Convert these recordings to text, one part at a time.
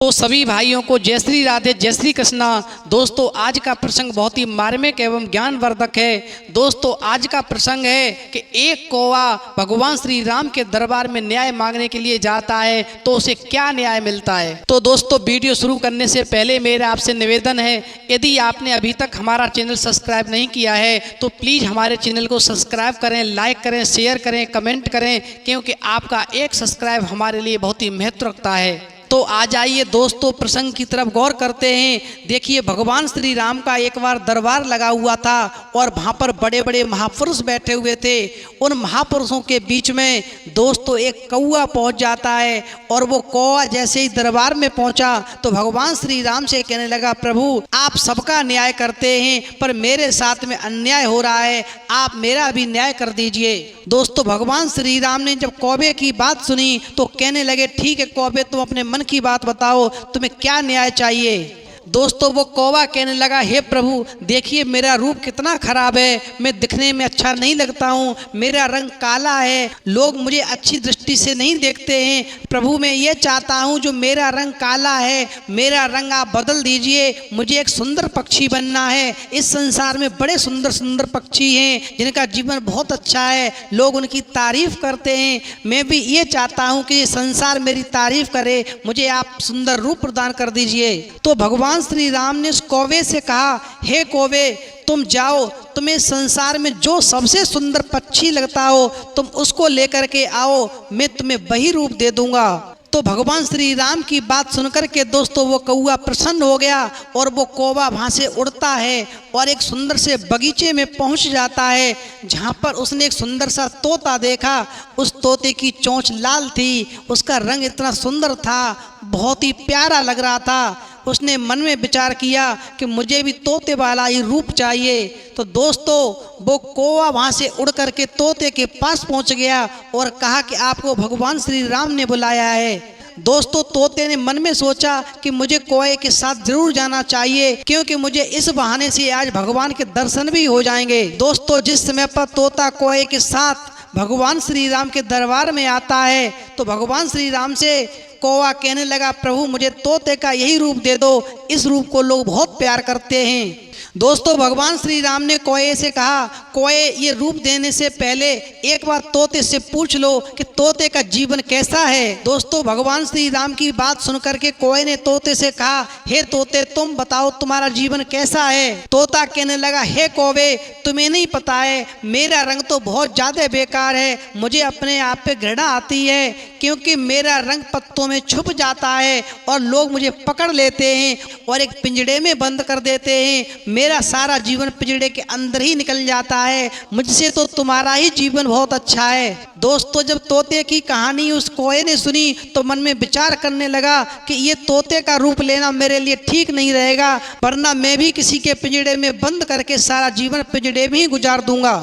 तो सभी भाइयों को जय श्री राधे, जय श्री कृष्णा। दोस्तों आज का प्रसंग बहुत ही मार्मिक एवं ज्ञानवर्धक है। दोस्तों आज का प्रसंग है कि एक कौवा भगवान श्री राम के दरबार में न्याय मांगने के लिए जाता है तो उसे क्या न्याय मिलता है। तो दोस्तों वीडियो शुरू करने से पहले मेरा आपसे निवेदन है, यदि आपने अभी तक हमारा चैनल सब्सक्राइब नहीं किया है तो प्लीज़ हमारे चैनल को सब्सक्राइब करें, लाइक करें, शेयर करें, कमेंट करें, क्योंकि आपका एक सब्सक्राइब हमारे लिए बहुत ही महत्व रखता है। तो आ जाइए दोस्तों प्रसंग की तरफ गौर करते हैं। देखिए भगवान श्री राम का एक बार दरबार लगा हुआ था और वहाँ पर बड़े बड़े महापुरुष बैठे हुए थे। उन महापुरुषों के बीच में दोस्तों एक कौवा पहुँच जाता है और वो कौवा जैसे ही दरबार में पहुँचा तो भगवान श्री राम से कहने लगा, प्रभु आप सबका न्याय करते हैं पर मेरे साथ में अन्याय हो रहा है, आप मेरा भी न्याय कर दीजिए। दोस्तों भगवान श्री राम ने जब कौवे की बात सुनी तो कहने लगे, ठीक है कौवे, तुम अपने मन की बात बताओ, तुम्हें क्या न्याय चाहिए। दोस्तों वो कौवा कहने लगा, हे प्रभु देखिए मेरा रूप कितना खराब है, मैं दिखने में अच्छा नहीं लगता हूँ, मेरा रंग काला है, लोग मुझे अच्छी दृष्टि से नहीं देखते हैं। प्रभु मैं ये चाहता हूँ जो मेरा रंग काला है मेरा रंग आप बदल दीजिए, मुझे एक सुंदर पक्षी बनना है। इस संसार में बड़े सुंदर सुंदर पक्षी हैं जिनका जीवन बहुत अच्छा है, लोग उनकी तारीफ करते हैं। मैं भी ये चाहता हूँ कि ये संसार मेरी तारीफ करे, मुझे आप सुंदर रूप प्रदान कर दीजिए। तो भगवान श्री राम ने उस कौवे से कहा, हे कौवे तुम जाओ, तुम्हें संसार में जो सबसे सुंदर पक्षी लगता हो तुम उसको लेकर के आओ, मैं तुम्हें वही रूप दे दूंगा। तो भगवान श्री राम की बात सुनकर के दोस्तों वो कौवा प्रसन्न हो गया और वो कौवा वहाँ से उड़ता है और एक सुंदर से बगीचे में पहुँच जाता है जहाँ पर उसने एक सुंदर सा तोता देखा। उस तोते की चोंच लाल थी, उसका रंग इतना सुंदर था, बहुत ही प्यारा लग रहा था। उसने मन में विचार किया कि मुझे भी तोते वाला ही रूप चाहिए। तो दोस्तों वो कौवा वहाँ से उड़ करके तोते के पास पहुँच गया और कहा कि आपको भगवान श्री राम ने बुलाया है। दोस्तों तोते ने मन में सोचा कि मुझे कौवे के साथ जरूर जाना चाहिए, क्योंकि मुझे इस बहाने से आज भगवान के दर्शन भी हो जाएंगे। दोस्तों जिस समय पर तोता कौवे के साथ भगवान श्री राम के दरबार में आता है तो भगवान श्री राम से कौवा कहने लगा, प्रभु मुझे तोते का यही रूप दे दो, इस रूप को लोग बहुत प्यार करते हैं। दोस्तों भगवान श्री राम ने कौवे से कहा, कौवे ये रूप देने से पहले एक बार तोते से पूछ लो कि तोते का जीवन कैसा है। दोस्तों भगवान श्री राम की बात सुनकर के कौवे ने तोते से कहा, हे तोते तुम बताओ तुम्हारा जीवन कैसा है। तोता कहने लगा, हे कौवे तुम्हें नहीं पता है, मेरा रंग तो बहुत ज़्यादा बेकार है, मुझे अपने आप पे घृणा आती है, क्योंकि मेरा रंग पत्तों में छुप जाता है और लोग मुझे पकड़ लेते हैं और एक पिंजड़े में बंद कर देते हैं, मेरा सारा जीवन पिंजड़े के अंदर ही निकल जाता है, मुझसे तो तुम्हारा ही जीवन बहुत अच्छा है। दोस्तों जब तोते की कहानी उस कौवे ने सुनी तो मन में विचार करने लगा कि ये तोते का रूप लेना मेरे लिए ठीक नहीं रहेगा, वरना मैं भी किसी के पिंजड़े में बंद करके सारा जीवन पिंजड़े में ही गुजार दूंगा।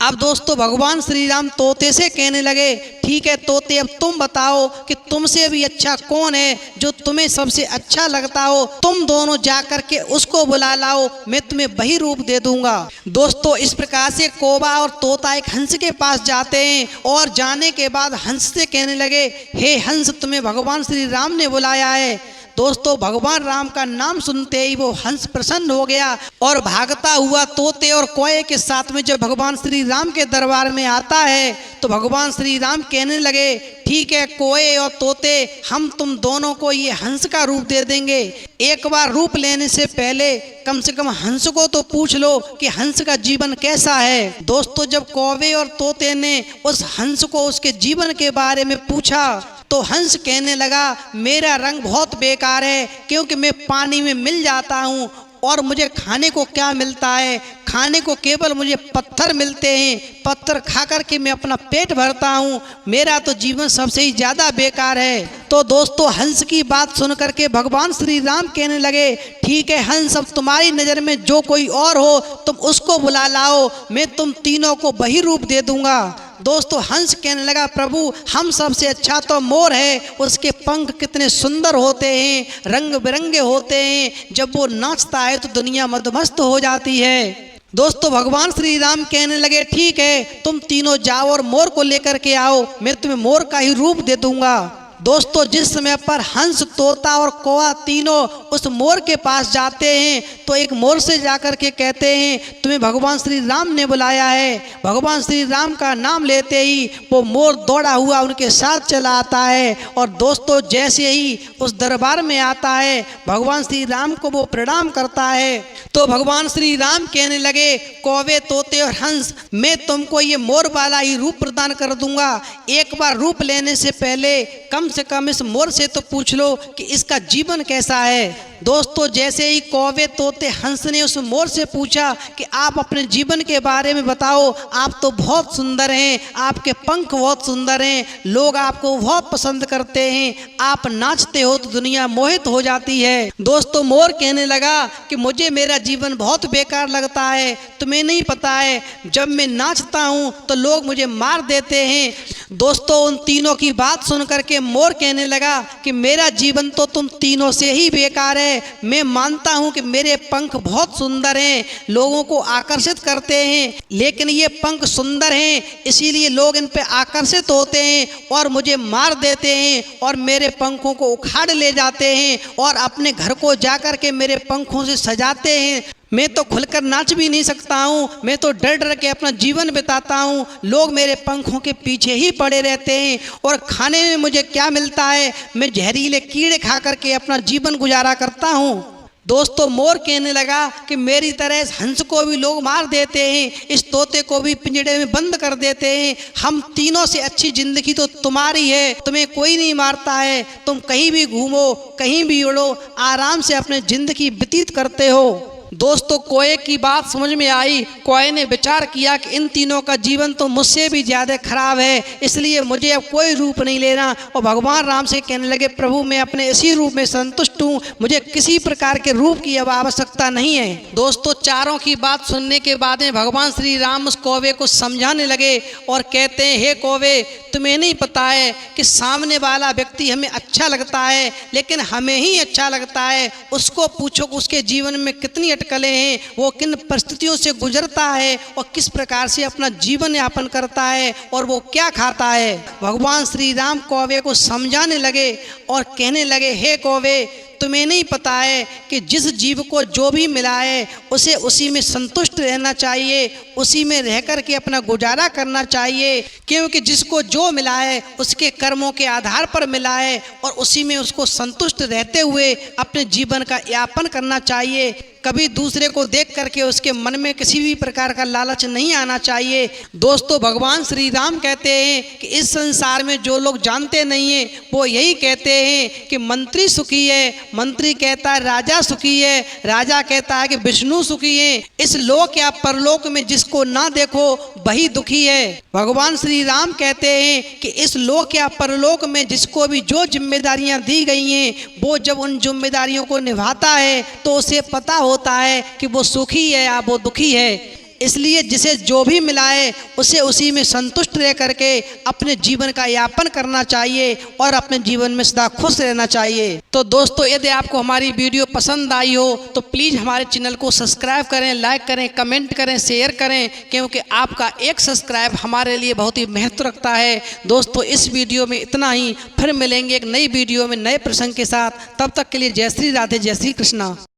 अब दोस्तों भगवान श्री राम तोते से कहने लगे, ठीक है तोते अब तुम बताओ कि तुमसे भी अच्छा कौन है जो तुम्हें सबसे अच्छा लगता हो, तुम दोनों जा कर के उसको बुला लाओ, मैं तुम्हें वही रूप दे दूंगा। दोस्तों इस प्रकार से कौवा और तोता एक हंस के पास जाते हैं और जाने के बाद हंस से कहने लगे, हे हंस तुम्हें भगवान श्री राम ने बुलाया है। दोस्तों भगवान राम का नाम सुनते ही वो हंस प्रसन्न हो गया और भागता हुआ तोते और कौवे के साथ में जब भगवान श्री राम के दरबार में आता है तो भगवान श्री राम कहने लगे, ठीक है कौवे और तोते हम तुम दोनों को ये हंस का रूप दे देंगे, एक बार रूप लेने से पहले कम से कम हंस को तो पूछ लो कि हंस का जीवन कैसा है। दोस्तों जब कौवे और तोते ने उस हंस को उसके जीवन के बारे में पूछा तो हंस कहने लगा, मेरा रंग बहुत बेकार है, क्योंकि मैं पानी में मिल जाता हूँ और मुझे खाने को क्या मिलता है, खाने को केवल मुझे पत्थर मिलते हैं, पत्थर खा कर के मैं अपना पेट भरता हूँ, मेरा तो जीवन सबसे ही ज़्यादा बेकार है। तो दोस्तों हंस की बात सुन करके भगवान श्री राम कहने लगे, ठीक है हंस अब तुम्हारी नज़र में जो कोई और हो तुम उसको बुला लाओ, मैं तुम तीनों को वही रूप दे दूंगा। दोस्तों हंस कहने लगा, प्रभु हम सबसे अच्छा तो मोर है, उसके पंख कितने सुंदर होते हैं, रंग बिरंगे होते हैं, जब वो नाचता है तो दुनिया मदमस्त हो जाती है। दोस्तों भगवान श्री राम कहने लगे, ठीक है तुम तीनों जाओ और मोर को लेकर के आओ, मैं तुम्हें मोर का ही रूप दे दूंगा। दोस्तों जिस समय पर हंस, तोता और कौवा तीनों उस मोर के पास जाते हैं तो एक मोर से जाकर के कहते हैं तुम्हें भगवान श्री राम ने बुलाया है। भगवान श्री राम का नाम लेते ही वो मोर दौड़ा हुआ उनके साथ चला आता है और दोस्तों जैसे ही उस दरबार में आता है भगवान श्री राम को वो प्रणाम करता है तो भगवान श्री राम कहने लगे कौवे, तोते और हंस, मैं तुमको ये मोर वाला ही रूप प्रदान कर दूंगा। एक बार रूप लेने से पहले कम से कम इस मोर से तो पूछ लो कि इसका जीवन कैसा है। दोस्तों जैसे ही कौवे, तोते, हंस ने उस मोर से पूछा कि आप अपने जीवन के बारे में बताओ, आप तो बहुत सुंदर हैं, आपके पंख बहुत सुंदर हैं, लोग आपको बहुत पसंद करते हैं, आप नाचते हो तो दुनिया मोहित हो जाती है। दोस्तों मोर कहने लगा कि मुझे मेरा जीवन बहुत बेकार लगता है, तुम्हें नहीं पता है जब मैं नाचता हूँ तो लोग मुझे मार देते हैं। दोस्तों उन तीनों की बात सुन करके मोर कहने लगा कि मेरा जीवन तो तुम तीनों से ही बेकार है। मैं मानता हूं कि मेरे पंख बहुत सुंदर हैं, लोगों को आकर्षित करते हैं, लेकिन ये पंख सुंदर हैं इसीलिए लोग इन पे आकर्षित होते हैं और मुझे मार देते हैं और मेरे पंखों को उखाड़ ले जाते हैं और अपने घर को जाकर के मेरे पंखों से सजाते हैं। मैं तो खुलकर नाच भी नहीं सकता हूँ, मैं तो डर डर के अपना जीवन बिताता हूँ, लोग मेरे पंखों के पीछे ही पड़े रहते हैं और खाने में मुझे क्या मिलता है, मैं जहरीले कीड़े खा करके अपना जीवन गुजारा करता हूँ। दोस्तों मोर कहने लगा कि मेरी तरह इस हंस को भी लोग मार देते हैं, इस तोते को भी पिंजड़े में बंद कर देते हैं, हम तीनों से अच्छी जिंदगी तो तुम्हारी है, तुम्हें कोई नहीं मारता है, तुम कहीं भी घूमो, कहीं भी उड़ो, आराम से अपनी जिंदगी व्यतीत करते हो। दोस्तों कौए की बात समझ में आई। कौए ने विचार किया कि इन तीनों का जीवन तो मुझसे भी ज़्यादा खराब है, इसलिए मुझे अब कोई रूप नहीं लेना और भगवान राम से कहने लगे प्रभु मैं अपने इसी रूप में संतुष्ट हूँ, मुझे किसी प्रकार के रूप की अब आवश्यकता नहीं है। दोस्तों चारों की बात सुनने के बाद में भगवान श्री राम उस कौवे को समझाने लगे और कहते हैं हे कौवे, तुम्हें नहीं पता है कि सामने वाला व्यक्ति हमें अच्छा लगता है लेकिन हमें ही अच्छा लगता है, उसको पूछो कि उसके जीवन में कितनी अटकलें हैं, वो किन परिस्थितियों से गुजरता है और किस प्रकार से अपना जीवन यापन करता है और वो क्या खाता है। भगवान श्री राम कौवे को समझाने लगे और कहने लगे हे कौवे, तुम्हें नहीं पता है कि जिस जीव को जो भी मिला है उसे उसी में संतुष्ट रहना चाहिए, उसी में रह कर के अपना गुजारा करना चाहिए, क्योंकि जिसको जो मिला है उसके कर्मों के आधार पर मिला है और उसी में उसको संतुष्ट रहते हुए अपने जीवन का यापन करना चाहिए। कभी दूसरे को देख करके उसके मन में किसी भी प्रकार का लालच नहीं आना चाहिए। दोस्तों भगवान श्री राम कहते हैं कि इस संसार में जो लोग जानते नहीं हैं वो यही कहते हैं कि मंत्री सुखी है, मंत्री कहता है राजा सुखी है, राजा कहता है कि विष्णु सुखी है। इस लोक या परलोक में जिसको ना देखो वही दुखी है। भगवान श्री राम कहते हैं कि इस लोक या परलोक में जिसको भी जो जिम्मेदारियां दी गई हैं वो जब उन जिम्मेदारियों को निभाता है तो उसे पता होता है कि वो सुखी है या वो दुखी है। इसलिए जिसे जो भी मिला है उसे उसी में संतुष्ट रह करके अपने जीवन का यापन करना चाहिए और अपने जीवन में सदा खुश रहना चाहिए। तो दोस्तों यदि आपको हमारी वीडियो पसंद आई हो तो प्लीज़ हमारे चैनल को सब्सक्राइब करें, लाइक करें, कमेंट करें, शेयर करें, क्योंकि आपका एक सब्सक्राइब हमारे लिए बहुत ही महत्व रखता है। दोस्तों इस वीडियो में इतना ही, फिर मिलेंगे एक नई वीडियो में नए प्रसंग के साथ। तब तक के लिए जय श्री राधे, जय श्री कृष्णा।